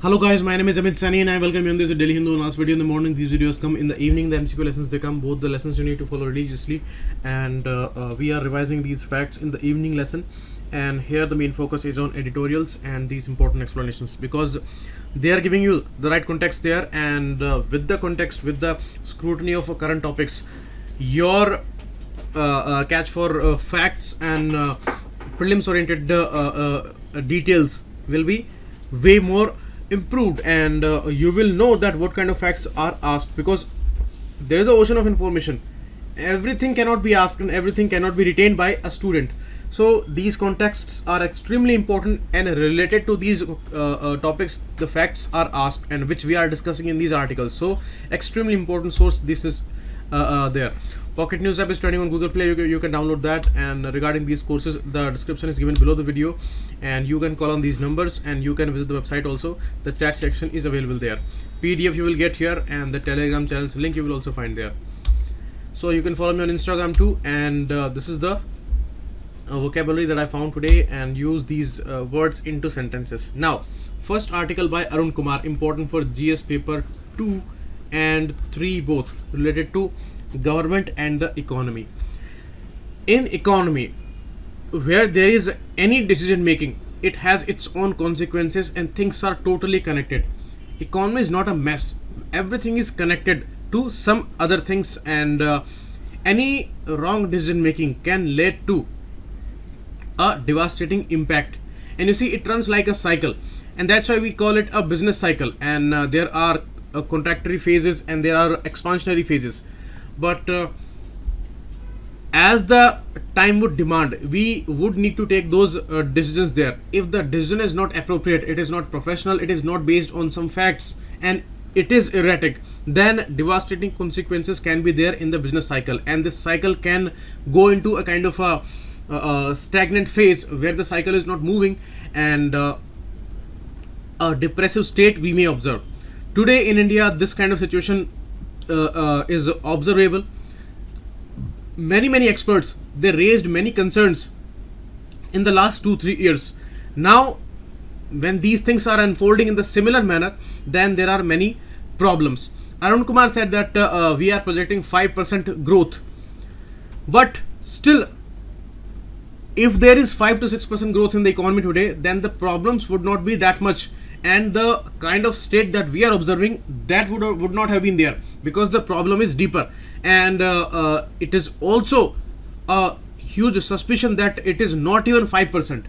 Hello guys, my name is Amit Sani and I welcome you on this Daily Hindu. Last video in the morning, these videos come in the evening. The MCQ lessons, they come both the lessons you need to follow religiously, and we are revising these facts in the evening lesson. And here the main focus is on editorials and these important explanations, because they are giving you the right context there, and with the context, with the scrutiny of current topics, your catch for facts and prelims oriented details will be way more improved, and you will know that what kind of facts are asked, because there is an ocean of information. Everything cannot be asked and everything cannot be retained by a student. So these contexts are extremely important, and related to these topics the facts are asked, and which we are discussing in these articles. So extremely important source this is there. Pocket News app is trending on Google Play. You can download that, and regarding these courses, the description is given below the video, and you can call on these numbers, and you can visit the website also. The chat section is available there. PDF you will get here, and the Telegram channel's link you will also find there. So you can follow me on Instagram too, and this is the vocabulary that I found today, and use these words into sentences. Now, first article by Arun Kumar, important for GS paper 2 and 3 both, related to government and the economy. In economy, where there is any decision making, it has its own consequences and things are totally connected. Economy is not a mess. Everything is connected to some other things, and any wrong decision making can lead to a devastating impact. And you see, it runs like a cycle, and that's why we call it a business cycle. And there are contractory phases and there are expansionary phases. But as the time would demand, we would need to take those decisions there. If the decision is not appropriate, it is not professional, it is not based on some facts, and it is erratic, then devastating consequences can be there in the business cycle, and this cycle can go into a kind of a stagnant phase where the cycle is not moving, and a depressive state we may observe. Today in India, this kind of situation is observable. Many experts, they raised many concerns in the last 2-3 years. Now when these things are unfolding in the similar manner, then there are many problems. Arun Kumar said that we are projecting 5% growth, but still, if there is 5 to 6% growth in the economy today, then the problems would not be that much, and the kind of state that we are observing, that would not have been there, because the problem is deeper, and it is also a huge suspicion that it is not even 5%.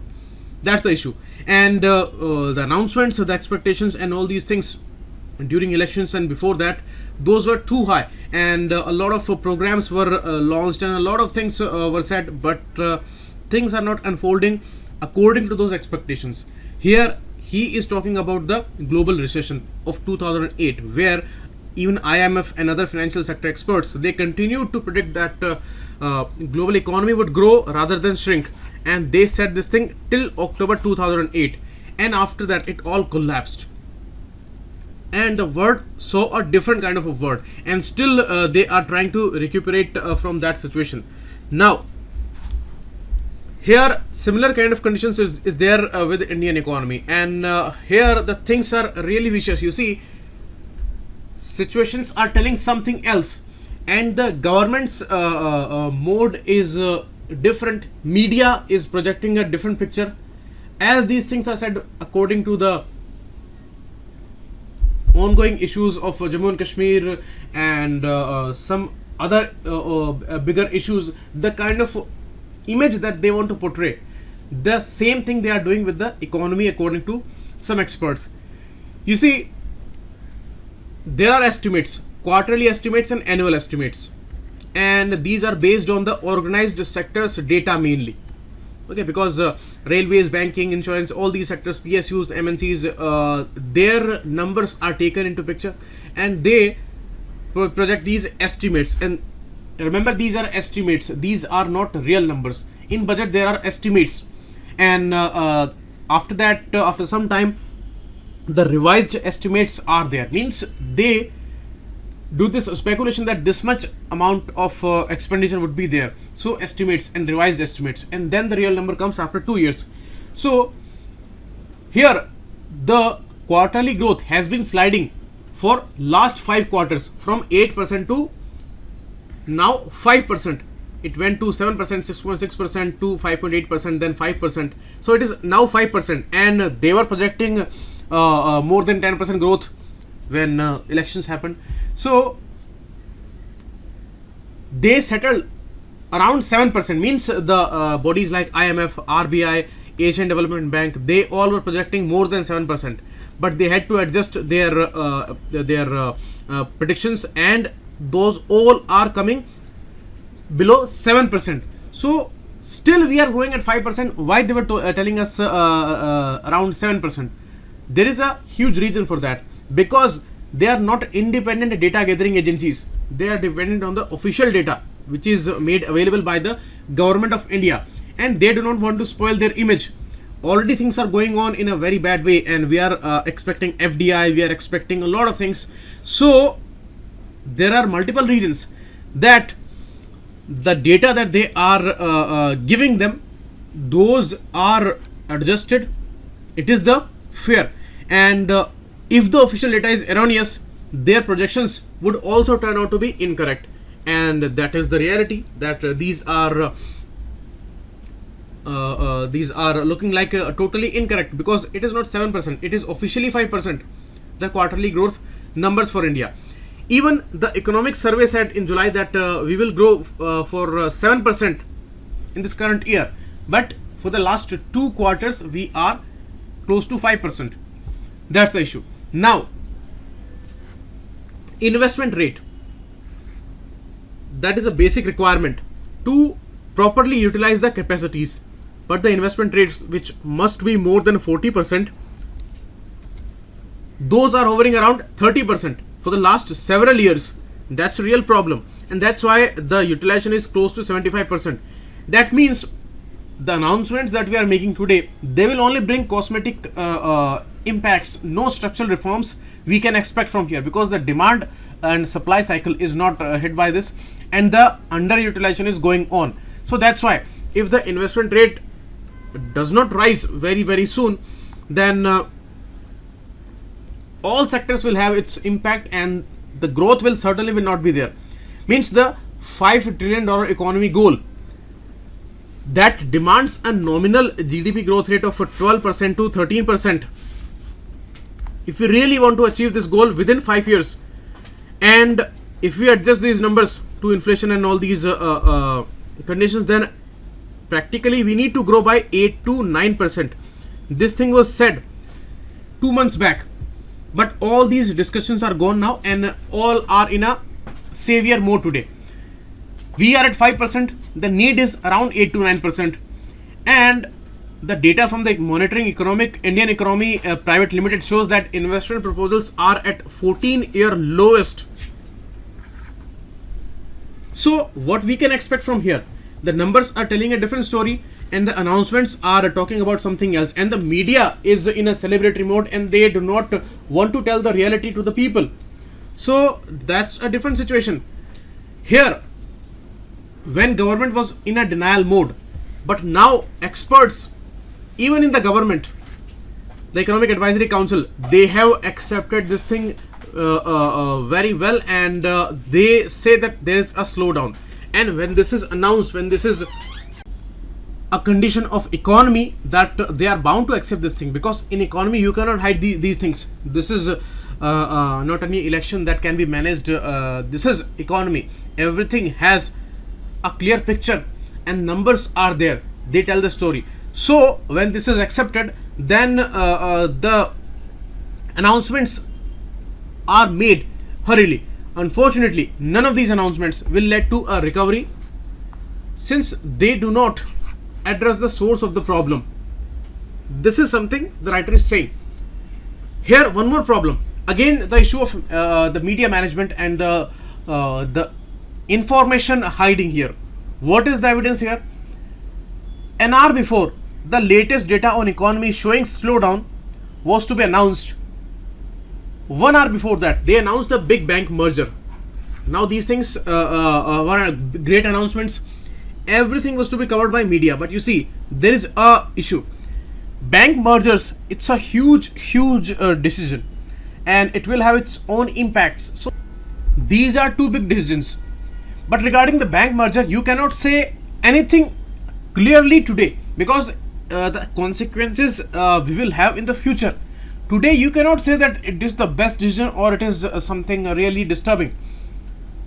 That's the issue. And the announcements, the expectations and all these things during elections and before that, those were too high, and a lot of programs were launched, and a lot of things were said, but things are not unfolding according to those expectations. Here he is talking about the global recession of 2008, where even IMF and other financial sector experts, they continued to predict that global economy would grow rather than shrink, and they said this thing till October 2008, and after that it all collapsed, and the world saw a different kind of a world, and still they are trying to recuperate from that situation. Now here similar kind of conditions is there with the Indian economy, and here the things are really vicious. You see, situations are telling something else, and the government's mode is different. Media is projecting a different picture. As these things are said, according to the ongoing issues of Jammu and Kashmir and some other bigger issues, the kind of image that they want to portray, the same thing they are doing with the economy, according to some experts. You see, there are estimates, quarterly estimates and annual estimates, and these are based on the organized sectors data mainly. Okay, because railways, banking, insurance, all these sectors, PSUs, MNCs, their numbers are taken into picture, and they project these estimates. And remember, these are estimates, these are not real numbers. In budget there are estimates, and after that, after some time, the revised estimates are there. Means they do this speculation that this much amount of expenditure would be there, so estimates and revised estimates, and then the real number comes after 2 years. So here the quarterly growth has been sliding for last 5 quarters from 8% to now 5%. It went to 7%, 6.6% to 5.8%, then 5%. So it is now 5%, and they were projecting more than 10% growth when elections happened. So they settled around 7%. Means the bodies like IMF, RBI, Asian Development Bank, they all were projecting more than 7%, but they had to adjust their predictions, and those all are coming below 7%. So still we are growing at 5%. Why they were telling us around 7%? There is a huge reason for that, because they are not independent data gathering agencies. They are dependent on the official data which is made available by the government of India, and they do not want to spoil their image. Already things are going on in a very bad way, and we are expecting FDI, we are expecting a lot of things. So there are multiple reasons that the data that they are giving them, those are adjusted. It is the fair, and if the official data is erroneous, their projections would also turn out to be incorrect, and that is the reality, that these are looking like totally incorrect, because it is not 7%, it is officially 5%, the quarterly growth numbers for India. Even the economic survey said in July that we will grow for 7% in this current year, but for the last 2 quarters we are close to 5%. That's the issue. Now, investment rate, that is a basic requirement to properly utilize the capacities, but the investment rates which must be more than 40%, those are hovering around 30% for the last several years. That's a real problem, and that's why the utilization is close to 75%. That means the announcements that we are making today, they will only bring cosmetic impacts. No structural reforms we can expect from here, because the demand and supply cycle is not hit by this, and the underutilization is going on. So that's why if the investment rate does not rise very, very soon, then all sectors will have its impact, and the growth will certainly will not be there. Means the $5 trillion economy goal, that demands a nominal GDP growth rate of 12% to 13%. If we really want to achieve this goal within 5 years, and if we adjust these numbers to inflation and all these conditions, then practically we need to grow by 8 to 9%. This thing was said 2 months back, but all these discussions are gone now, and all are in a savior mode today. We are at 5%, the need is around 8 to 9%, and the data from the Monitoring Indian Economy Private Limited shows that investment proposals are at 14-year lowest. So what we can expect from here? The numbers are telling a different story, and the announcements are talking about something else, and the media is in a celebratory mode, and they do not want to tell the reality to the people. So that's a different situation. Here, when government was in a denial mode, but now experts, even in the government, the Economic Advisory Council, they have accepted this thing very well, and they say that there is a slowdown. And when this is announced, when this is a condition of economy, that they are bound to accept this thing, because in economy you cannot hide these things. This is not any election that can be managed. This is economy. Everything has a clear picture, and numbers are there. They tell the story. So when this is accepted, then the announcements are made hurriedly. Unfortunately, none of these announcements will lead to a recovery, since they do not address the source of the problem. This is something the writer is saying. Here, one more problem. Again, the issue of the media management and the information hiding here. What is the evidence here? An hour before, the latest data on economy showing slowdown was to be announced. 1 hour before that, they announced the big bank merger. Now these things were great announcements. Everything was to be covered by media, but you see, there is a issue. bank mergers, it's a huge decision, and it will have its own impacts. So these are two big decisions. But regarding the bank merger, you cannot say anything clearly today, because the consequences we will have in the future. Today you cannot say that it is the best decision or it is something really disturbing.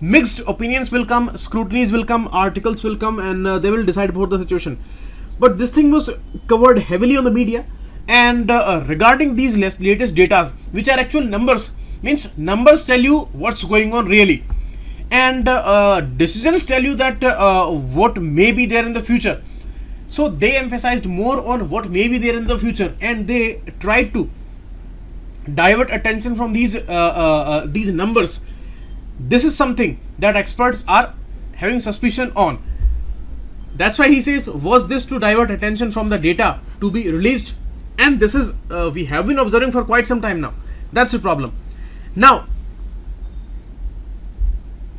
Mixed opinions will come, scrutinies will come, articles will come, and they will decide about the situation. But this thing was covered heavily on the media, and regarding these latest data, which are actual numbers, means numbers tell you what's going on really, and decisions tell you that what may be there in the future. So they emphasized more on what may be there in the future, and they tried to divert attention from these numbers. This is something that experts are having suspicion on. That's why he says, was this to divert attention from the data to be released? And this is we have been observing for quite some time now. That's the problem. Now,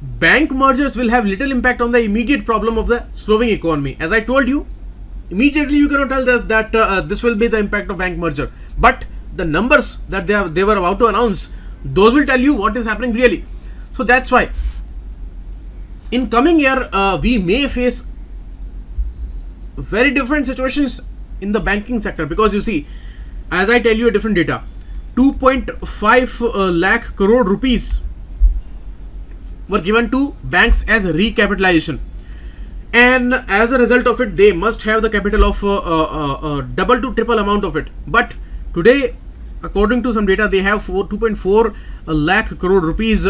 bank mergers will have little impact on the immediate problem of the slowing economy. As I told you, immediately you cannot tell that this will be the impact of bank merger. But the numbers that they were about to announce, those will tell you what is happening really. So that's why in coming year we may face very different situations in the banking sector, because you see, as I tell you a different data, 2.5 lakh crore rupees were given to banks as recapitalization, and as a result of it they must have the capital of double to triple amount of it. But today, according to some data, they have 2.4 lakh crore rupees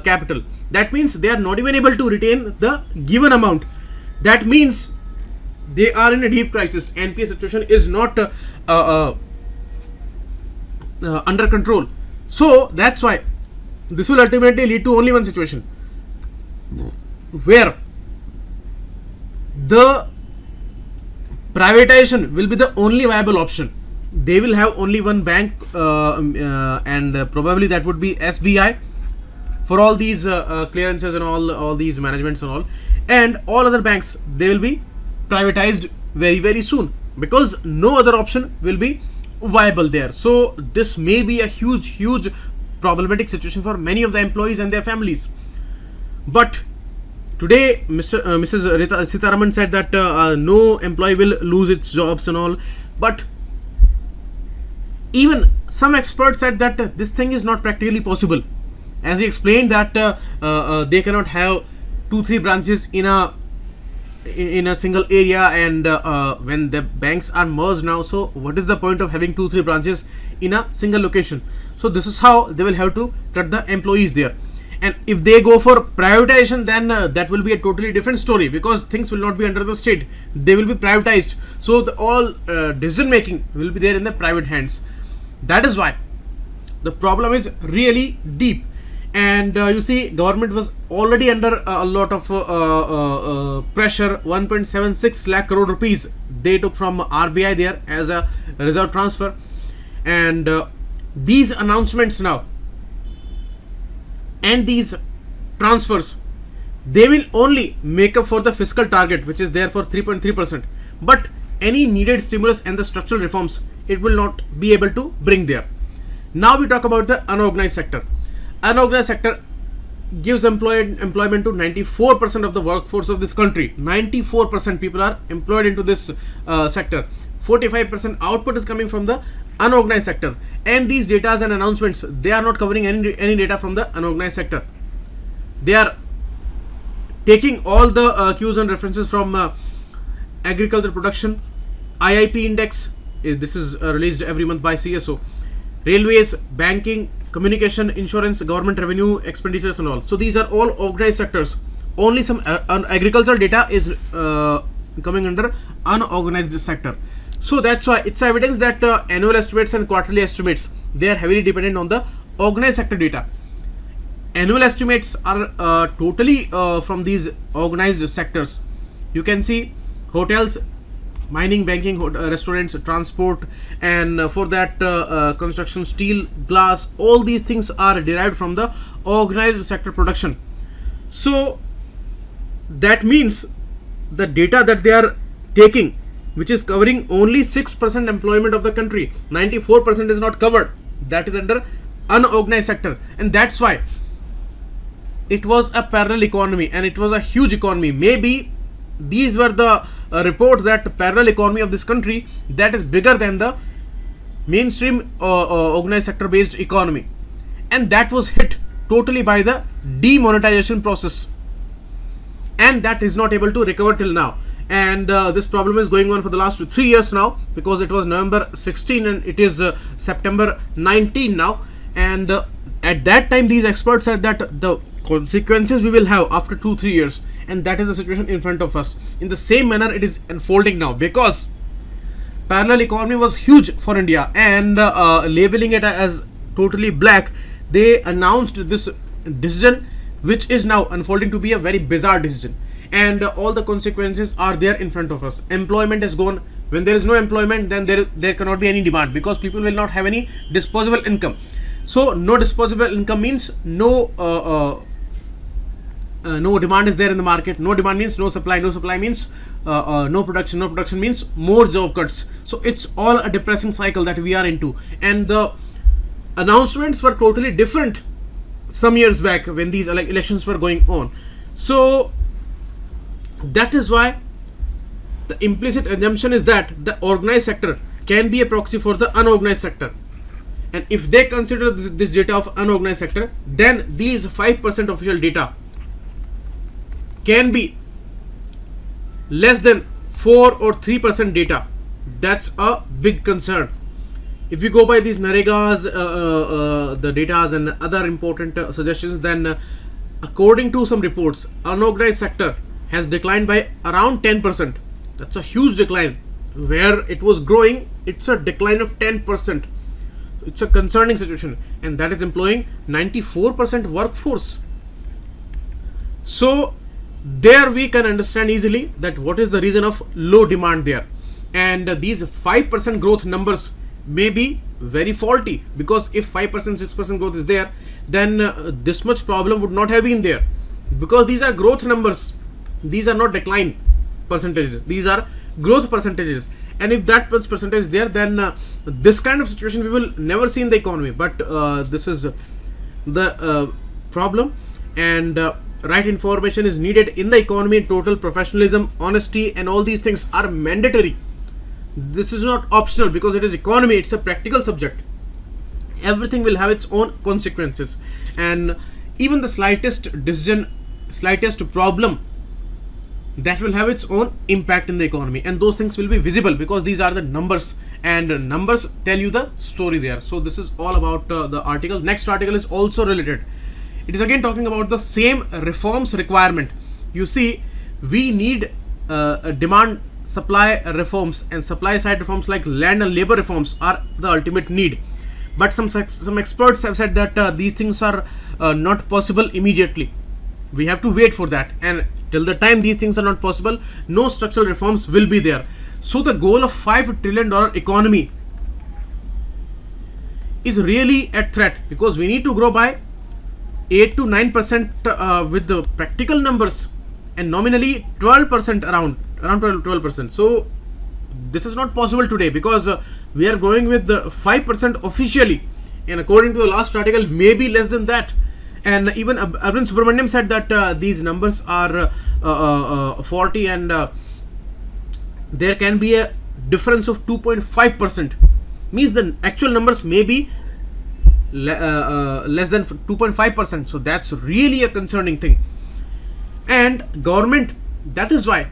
capital. That means they are not even able to retain the given amount. That means they are in a deep crisis. NPA situation is not under control. So that's why this will ultimately lead to only one situation, where the privatization will be the only viable option. They will have only one bank, and probably that would be SBI for all these clearances and all these managements and all other banks, they will be privatized very soon, because no other option will be viable there. So this may be a huge problematic situation for many of the employees and their families. But today Mrs. Rita Sitaraman said that no employee will lose its jobs and all, but even some experts said that this thing is not practically possible. As he explained that they cannot have 2-3 branches in a single area, and when the banks are merged now, so what is the point of having 2-3 branches in a single location? So this is how they will have to cut the employees there. And if they go for privatization, then that will be a totally different story, because things will not be under the state, they will be privatized. So the all decision making will be there in the private hands. That is why the problem is really deep. And you see, government was already under a lot of pressure. 1.76 lakh crore rupees they took from RBI there as a reserve transfer, and these announcements now and these transfers, they will only make up for the fiscal target, which is there for 3.3%. But any needed stimulus and the structural reforms, it will not be able to bring there. Now we talk about the unorganized sector. Unorganized sector gives employment to 94% of the workforce of this country. 94% people are employed into this sector. 45% output is coming from the unorganized sector. And these data and announcements, they are not covering any data from the unorganized sector. They are taking all the cues and references from agriculture production, IIP index. This is released every month by CSO. Railways, banking, communication, insurance, government revenue, expenditures and all. So these are all organized sectors. Only some agricultural data is coming under unorganized sector. So that's why it's evidence that annual estimates and quarterly estimates, they are heavily dependent on the organized sector data. Annual estimates are totally from these organized sectors. You can see hotels, mining, banking, restaurants, transport, and for that construction, steel, glass, all these things are derived from the organized sector production. So that means the data that they are taking which is covering only 6% employment of the country. 94% is not covered. That is under unorganized sector, and that's why it was a parallel economy, and it was a huge economy. Maybe these were the reports that parallel economy of this country that is bigger than the mainstream organized sector based economy, and that was hit totally by the demonetization process, and that is not able to recover till now. And this problem is going on for the last 3 years now, because it was November 16 and it is September 19 now. And at that time these experts said that the consequences we will have after 2-3 years, and that is the situation in front of us. In the same manner it is unfolding now, because parallel economy was huge for India, and labeling it as totally black, they announced this decision, which is now unfolding to be a very bizarre decision, and all the consequences are there in front of us. Employment is gone. When there is no employment, then there cannot be any demand, because people will not have any disposable income. So no disposable income means no demand is there in the market. No demand means no supply. No supply means no production. No production means more job cuts. So it's all a depressing cycle that we are into, and the announcements were totally different some years back when these elections were going on. So that is why the implicit assumption is that the organized sector can be a proxy for the unorganized sector, and if they consider this data of unorganized sector, then these 5% official data can be less than 4 or 3% data. That's a big concern. If we go by these Naregas, the datas and other important suggestions, then according to some reports, unorganized sector has declined by around 10%. That's a huge decline. Where it was growing, it's a decline of 10%. It's a concerning situation, and that is employing 94% workforce. So there we can understand easily that what is the reason of low demand there, and these 5% growth numbers may be very faulty, because if 5% 6% growth is there, then this much problem would not have been there, because these are growth numbers. These are not decline percentages, these are growth percentages, and if that percentage is there, then this kind of situation we will never see in the economy. But this is the problem, and right information is needed in the economy. Total professionalism, honesty, and all these things are mandatory. This is not optional, because it is economy, it's a practical subject. Everything will have its own consequences, and even the slightest decision, slightest problem, that will have its own impact in the economy, and those things will be visible, because these are the numbers, and numbers tell you the story there. So this is all about the article. Next article is also related. It is again talking about the same reforms requirement. You see, we need demand supply reforms, and supply side reforms like land and labor reforms are the ultimate need. But some experts have said that these things are not possible immediately. We have to wait for that, and till the time these things are not possible, no structural reforms will be there. So the goal of $5 trillion economy is really at threat, because we need to grow by 8 to 9% with the practical numbers, and nominally 12% around 12%. So this is not possible today, because we are growing with 5% officially, and according to the last article, maybe less than that. And even Arvind Subramaniam said that these numbers are faulty, and there can be a difference of 2.5%. Means the actual numbers may be less than 2.5%. So that's really a concerning thing. And government, that is why,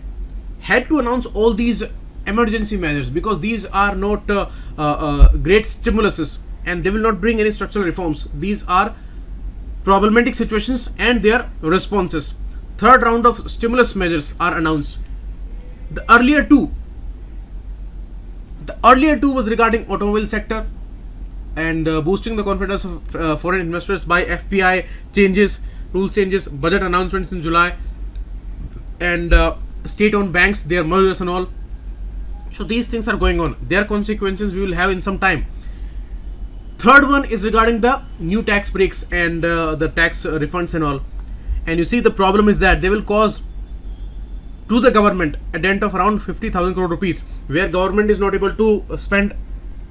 had to announce all these emergency measures, because these are not great stimuluses, and they will not bring any structural reforms. These are problematic situations and their responses. Third round of stimulus measures are announced. The earlier two was regarding automobile sector, and boosting the confidence of foreign investors by FPI changes, rule changes, budget announcements in July, and state-owned banks, their mergers and all. So these things are going on. Their consequences we will have in some time. Third one is regarding the new tax breaks and the tax refunds and all. And you see, the problem is that they will cause to the government a dent of around 50,000 crore rupees, where government is not able to spend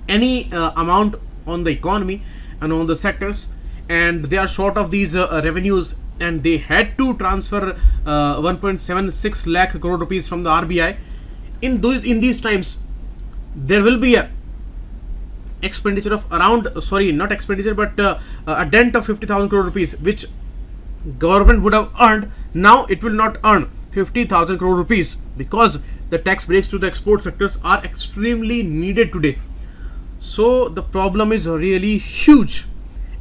any amount on the economy and on the sectors, and they are short of these revenues, and they had to transfer 1.76 lakh crore rupees from the RBI. In these times, there will be a expenditure of around, not expenditure, but a dent of 50,000 crore rupees, which government would have earned. Now it will not earn 50,000 crore rupees, because the tax breaks to the export sectors are extremely needed today. So the problem is really huge,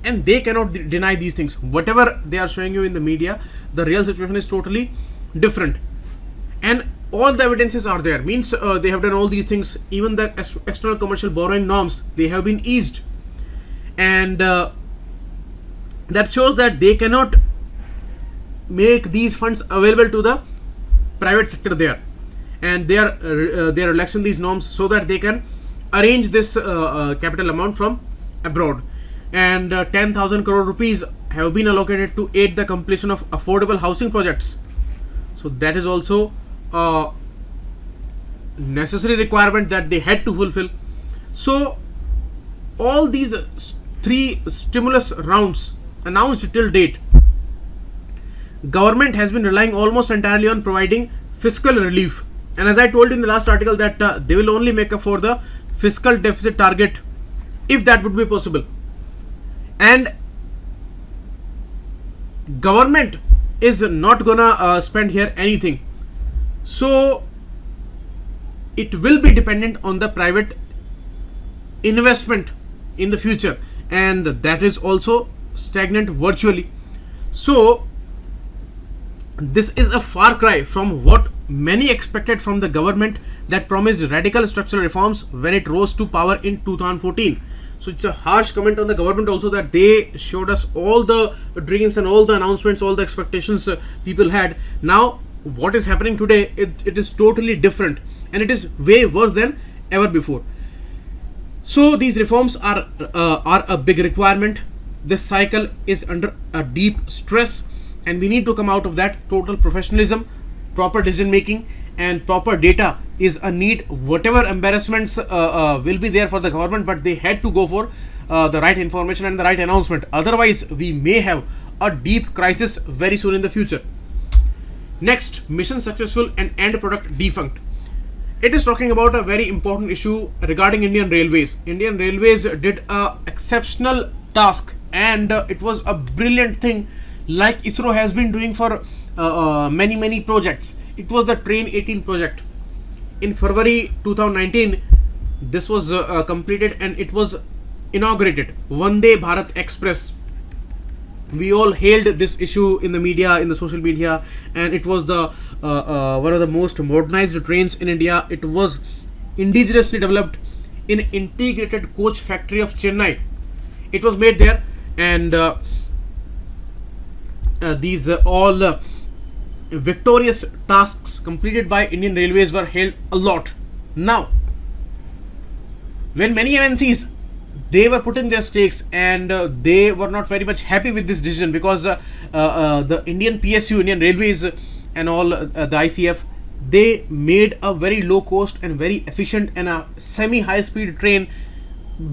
and they cannot deny these things. Whatever they are showing you in the media, the real situation is totally different, and all the evidences are there. Means they have done all these things. Even the external commercial borrowing norms, they have been eased, and that shows that they cannot make these funds available to the private sector there, and they are relaxing these norms so that they can arrange this capital amount from abroad. And 10,000 crore rupees have been allocated to aid the completion of affordable housing projects. So that is also a necessary requirement that they had to fulfill. So all these 3 stimulus rounds announced till date, government has been relying almost entirely on providing fiscal relief. And as I told you in the last article, that they will only make up for the fiscal deficit target if that would be possible. And government is not gonna spend here anything. So it will be dependent on the private investment in the future, and that is also stagnant virtually. So this is a far cry from what many expected from the government that promised radical structural reforms when it rose to power in 2014. So it's a harsh comment on the government also, that they showed us all the dreams and all the announcements, all the expectations people had. Now what is happening today, it is totally different, and it is way worse than ever before. So these reforms are a big requirement. This cycle is under a deep stress, and we need to come out of that. Total professionalism, proper decision making, and proper data is a need. Whatever embarrassments will be there for the government, but they had to go for the right information and the right announcement. Otherwise, we may have a deep crisis very soon in the future. Next, mission successful and end product defunct. It is talking about a very important issue regarding Indian Railways. Indian Railways did a exceptional task, and it was a brilliant thing, like ISRO has been doing for many projects. It was the Train 18 project. In February 2019, this was completed, and it was inaugurated. Vande Bharat Express. We all hailed this issue in the media, in the social media, and it was the one of the most modernized trains in India. It was indigenously developed in integrated coach factory of Chennai. It was made there, and these all victorious tasks completed by Indian Railways were hailed a lot. Now, when many MNCs, they were putting their stakes, and they were not very much happy with this decision, because the Indian PSU, Indian Railways, and all the ICF, they made a very low cost and very efficient and a semi high speed train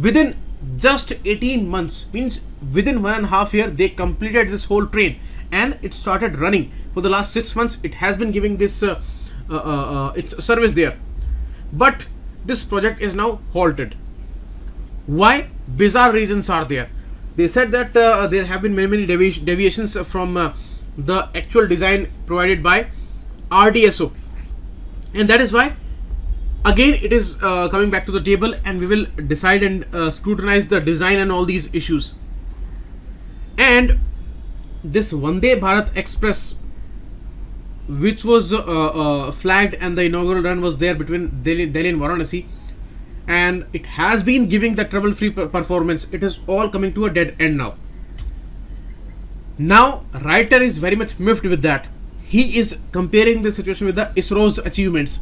within just 18 months. Means within 1.5 years they completed this whole train, and it started running. For the last 6 months it has been giving this its service there, but this project is now halted. Why? Bizarre reasons are there. They said that there have been many deviations from the actual design provided by RDSO, and that is why again it is coming back to the table, and we will decide and scrutinize the design and all these issues. And this Vande Bharat Express, which was flagged, and the inaugural run was there between Delhi and Varanasi, and it has been giving the trouble-free performance. It is all coming to a dead end now. Now, writer is very much miffed with that. He is comparing the situation with the ISRO's achievements.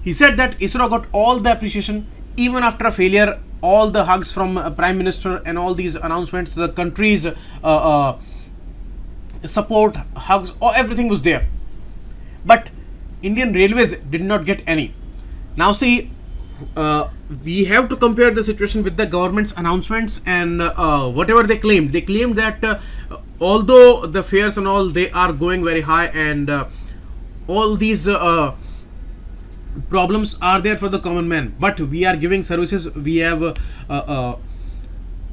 He said that ISRO got all the appreciation even after a failure, all the hugs from Prime Minister and all these announcements, the country's support, hugs, everything was there. But Indian Railways did not get any. Now see, we have to compare the situation with the government's announcements and whatever they claimed. They claimed that although the fares and all, they are going very high, and all these problems are there for the common man, but we are giving services. We have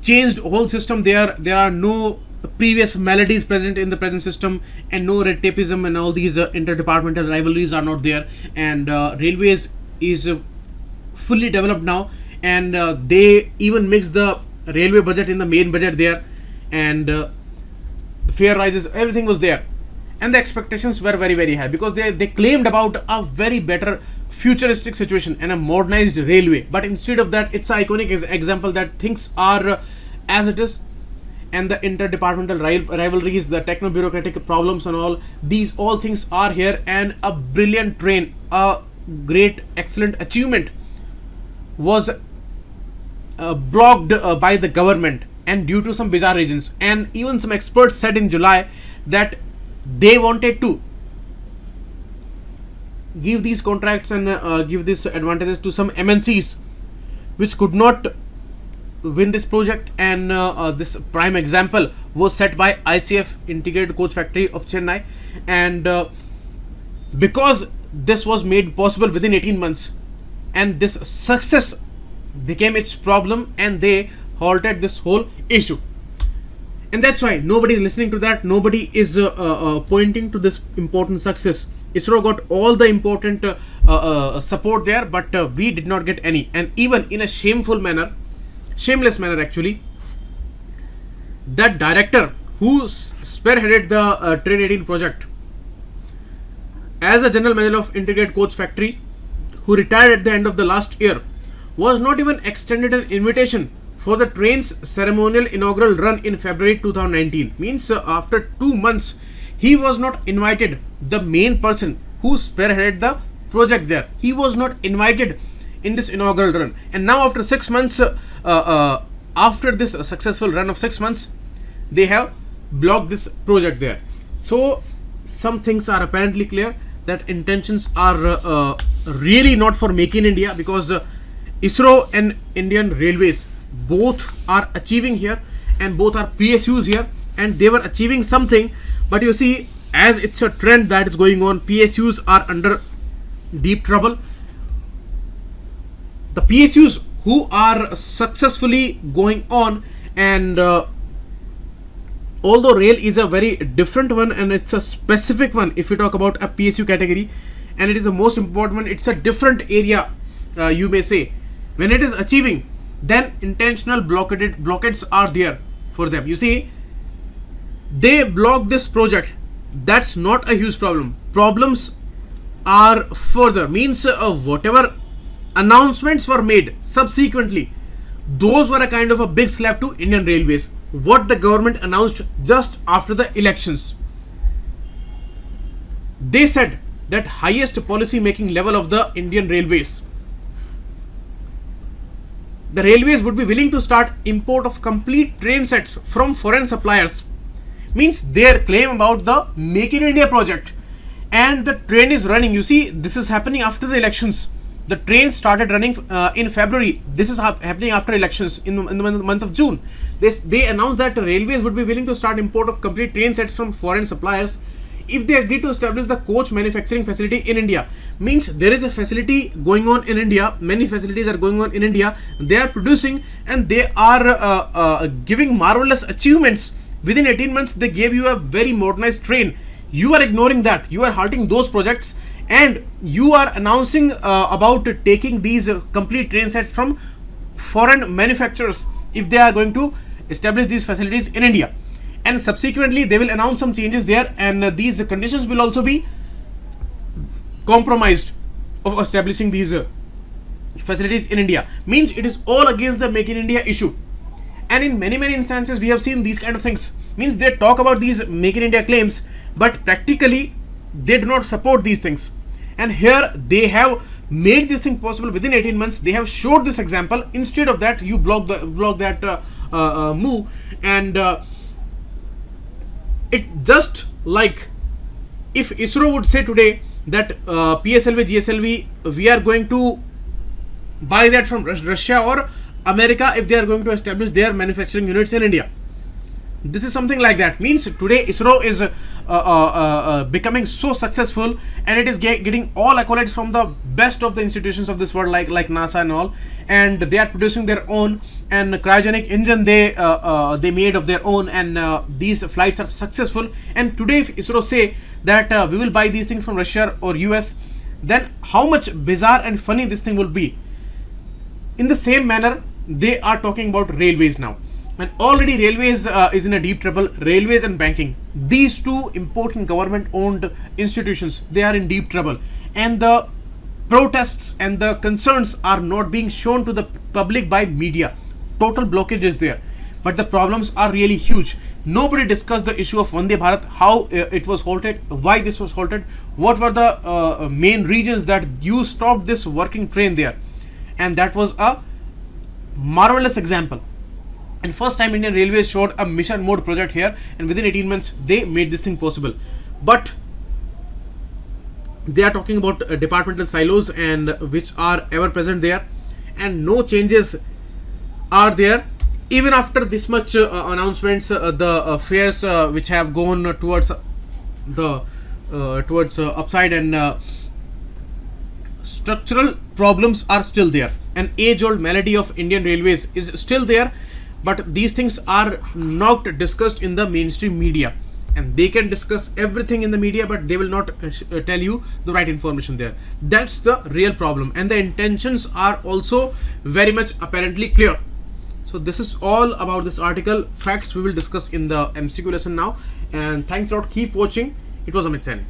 changed whole system. There are no previous maladies present in the present system, and no red tapeism, and all these interdepartmental rivalries are not there, and railways is fully developed now, and they even mix the railway budget in the main budget there, and fare rises, everything was there, and the expectations were very, very high, because they claimed about a very better futuristic situation and a modernized railway. But instead of that, it's an iconic example that things are as it is, and the interdepartmental rivalries, the techno-bureaucratic problems and all, these all things are here, and a brilliant train, a great, excellent achievement was blocked by the government, and due to some bizarre reasons. And even some experts said in July that they wanted to give these contracts and give these advantages to some MNCs which could not win this project, and this prime example was set by ICF, Integrated Coach Factory of Chennai, and because this was made possible within 18 months, and this success became its problem, and they halted this whole issue, and that's why nobody is listening to that. Nobody is pointing to this important success. ISRO got all the important support there, but we did not get any, and even in a shameless manner actually, that director who spearheaded the Train 18 project as a general manager of Integrated Coach Factory, who retired at the end of the last year, was not even extended an invitation for the train's ceremonial inaugural run in February 2019. Means after 2 months, he was not invited. The main person who spearheaded the project there, he was not invited in this inaugural run. And now after 6 months, after this successful run of 6 months, they have blocked this project there. So some things are apparently clear, that intentions are really not for Make in India, because ISRO and Indian Railways both are achieving here, and both are PSUs here, and they were achieving something. But you see, as it's a trend that is going on, PSUs are under deep trouble. The PSUs who are successfully going on, and although rail is a very different one, and it's a specific one if you talk about a PSU category, and it is the most important one, it's a different area, you may say. When it is achieving, then intentional blockades are there for them. You see, they block this project. That's not a huge problem. Problems are further. Means whatever announcements were made subsequently, those were a kind of a big slap to Indian Railways. What the government announced just after the elections, they said that highest policy making level of the Indian Railways, the railways would be willing to start import of complete train sets from foreign suppliers. Means their claim about the Make in India project, and the train is running. You see, this is happening after the elections. The train started running in February. This is happening after elections in the month of June. They announced that the railways would be willing to start import of complete train sets from foreign suppliers if they agree to establish the coach manufacturing facility in India. Means there is a facility going on in India. Many facilities are going on in India. They are producing, and they are giving marvelous achievements. Within 18 months, they gave you a very modernized train. You are ignoring that. You are halting those projects, and you are announcing about taking these complete train sets from foreign manufacturers if they are going to establish these facilities in India. And subsequently, they will announce some changes there, and these conditions will also be compromised of establishing these facilities in India. Means it is all against the Make in India issue. And in many instances, we have seen these kind of things. Means they talk about these Make in India claims, but practically they do not support these things. And here they have made this thing possible within 18 months. They have showed this example. Instead of that, you block that move, and it just like if ISRO would say today that PSLV, GSLV, we are going to buy that from Russia or America if they are going to establish their manufacturing units in India. This is something like that. Means today ISRO is becoming so successful, and it is getting all accolades from the best of the institutions of this world, like NASA and all, and they are producing their own and cryogenic engine they made of their own, and these flights are successful. And today if ISRO say that we will buy these things from Russia or US, then how much bizarre and funny this thing will be. In the same manner, they are talking about railways now, and already railways is in a deep trouble. Railways and banking, these two important government owned institutions, they are in deep trouble, and the protests and the concerns are not being shown to the public by media. Total blockage is there, but the problems are really huge. Nobody discussed the issue of Vande Bharat, how it was halted, why this was halted, what were the main reasons that you stopped this working train there, and that was a marvelous example. And first time Indian Railways showed a mission mode project here, and within 18 months they made this thing possible. But they are talking about departmental silos, and which are ever present there, and no changes are there even after this much announcements. The fares which have gone towards the upside, and structural problems are still there. An age-old malady of Indian Railways is still there, but these things are not discussed in the mainstream media. And they can discuss everything in the media, but they will not tell you the right information there. That's the real problem, and the intentions are also very much apparently clear. So this is all about this article. Facts we will discuss in the MCQ lesson now. And thanks a lot. Keep watching. It was Amit Sani.